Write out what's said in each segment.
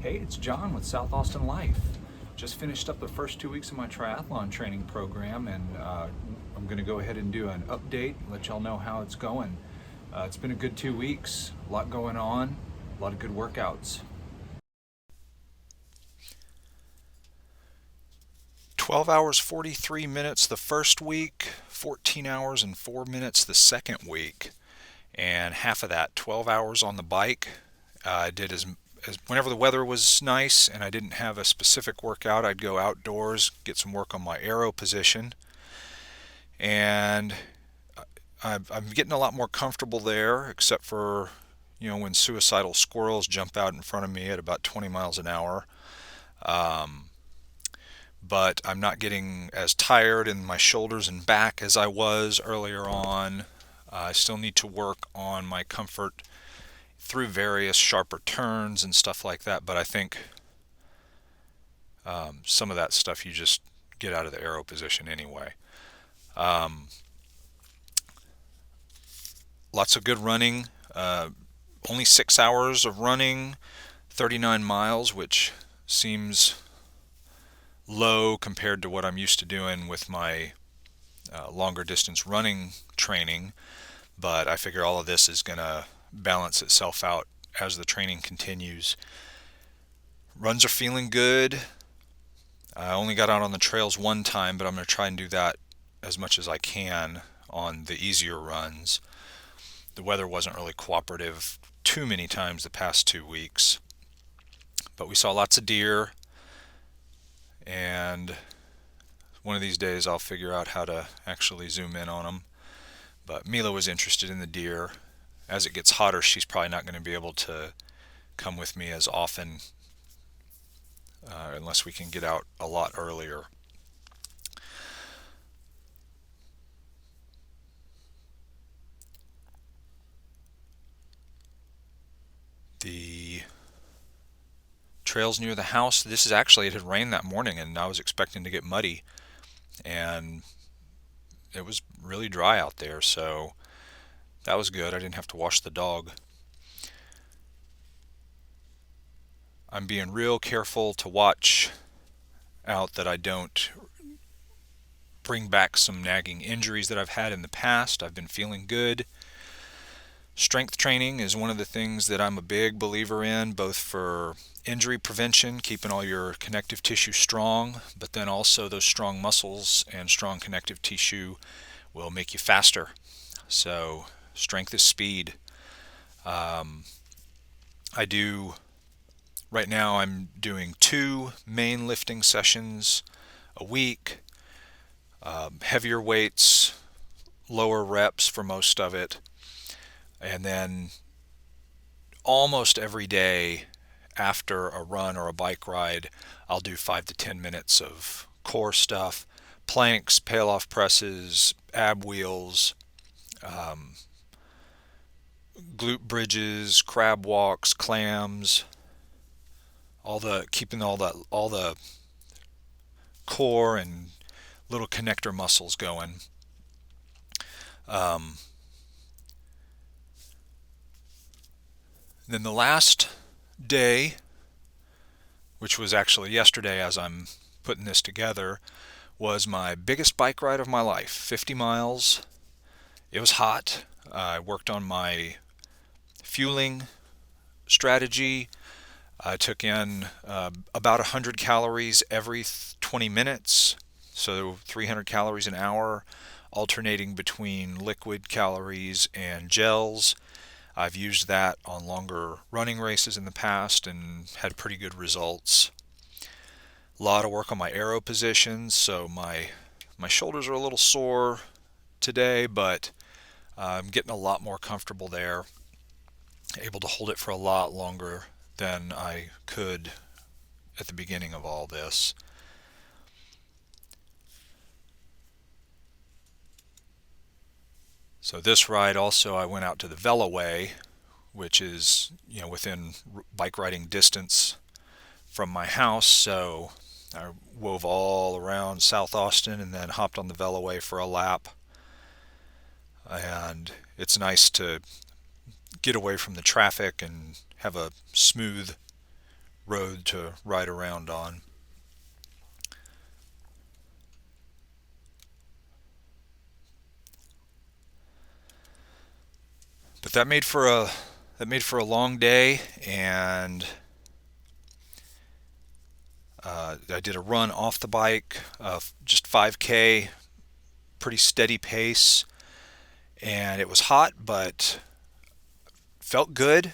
Hey, it's John with South Austin Life. Just finished up the first 2 weeks of my triathlon training program, and I'm going to go ahead and do an update, let y'all know how it's going. It's been a good 2 weeks, a lot going on, a lot of good workouts. 12 hours 43 minutes the first week, 14 hours and 4 minutes the second week, and half of that, 12 hours on the bike. I did as whenever the weather was nice and I didn't have a specific workout, I'd go outdoors, get some work on my aero position, and I'm getting a lot more comfortable there, except for when suicidal squirrels jump out in front of me at about 20 miles an hour. Um, but I'm not getting as tired in my shoulders and back as I was earlier on. I still need to work on my comfort through various sharper turns and stuff like that, but I think some of that stuff you just get out of the aero position anyway. Um, Lots of good running. Only 6 hours of running, 39 miles, which seems low compared to what I'm used to doing with my longer distance running training. But I figure all of this is going to balance itself out as the training continues. Runs are feeling good. I only got out on the trails one time, but I'm going to try and do that as much as I can on the easier runs. The weather wasn't really cooperative too many times the past 2 weeks, but we saw lots of deer, and one of these days I'll figure out how to actually zoom in on them. But Mila was interested in the deer. As it gets hotter, she's probably not going to be able to come with me as often unless we can get out a lot earlier. The trails near the house, it had rained that morning and I was expecting to get muddy, and it was really dry out there, so that was good. I didn't have to wash the dog. I'm being real careful to watch out that I don't bring back some nagging injuries that I've had in the past. I've been feeling good. Strength training is one of the things that I'm a big believer in, both for injury prevention, keeping all your connective tissue strong, but then also those strong muscles and strong connective tissue will make you faster. So strength is speed. I do Right now I'm doing 2 main lifting sessions a week, heavier weights, lower reps for most of it, and then almost every day after a run or a bike ride, I'll do 5 to 10 minutes of core stuff, planks, pail off presses, ab wheels, um, glute bridges, crab walks, clams, keeping all the core and little connector muscles going. Um, then the last day, which was actually yesterday as I'm putting this together, was my biggest bike ride of my life, 50 miles. It was hot. I worked on my fueling strategy. I took in about 100 calories every 20 minutes, so 300 calories an hour, alternating between liquid calories and gels. I've used that on longer running races in the past and had pretty good results. A lot of work on my aero positions, so my shoulders are a little sore today, but I'm getting a lot more comfortable there, able to hold it for a lot longer than I could at the beginning of all this. So this ride also, I went out to the Veloway, which is within bike riding distance from my house. So I wove all around South Austin and then hopped on the Veloway for a lap. And it's nice to get away from the traffic and have a smooth road to ride around on. But that made for a long day, and I did a run off the bike, just 5K, pretty steady pace, and it was hot, but felt good.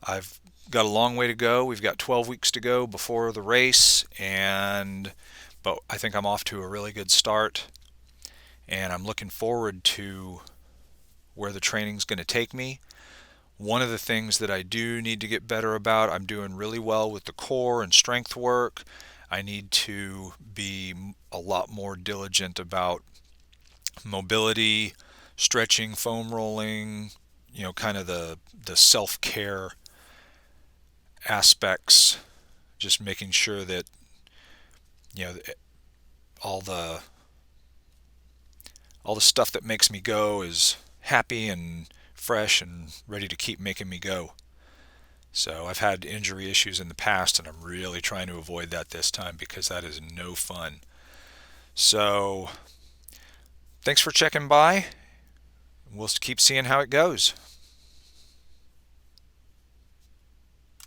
I've got a long way to go. We've got 12 weeks to go before the race, but I think I'm off to a really good start, and I'm looking forward to where the training's going to take me. One of the things that I do need to get better about, I'm doing really well with the core and strength work. I need to be a lot more diligent about mobility, stretching, foam rolling, kind of the self-care aspects, just making sure that you know all the all the stuff that makes me go is happy and fresh and ready to keep making me go. So I've had injury issues in the past, and I'm really trying to avoid that this time because that is no fun. So thanks for checking by. We'll keep seeing how it goes.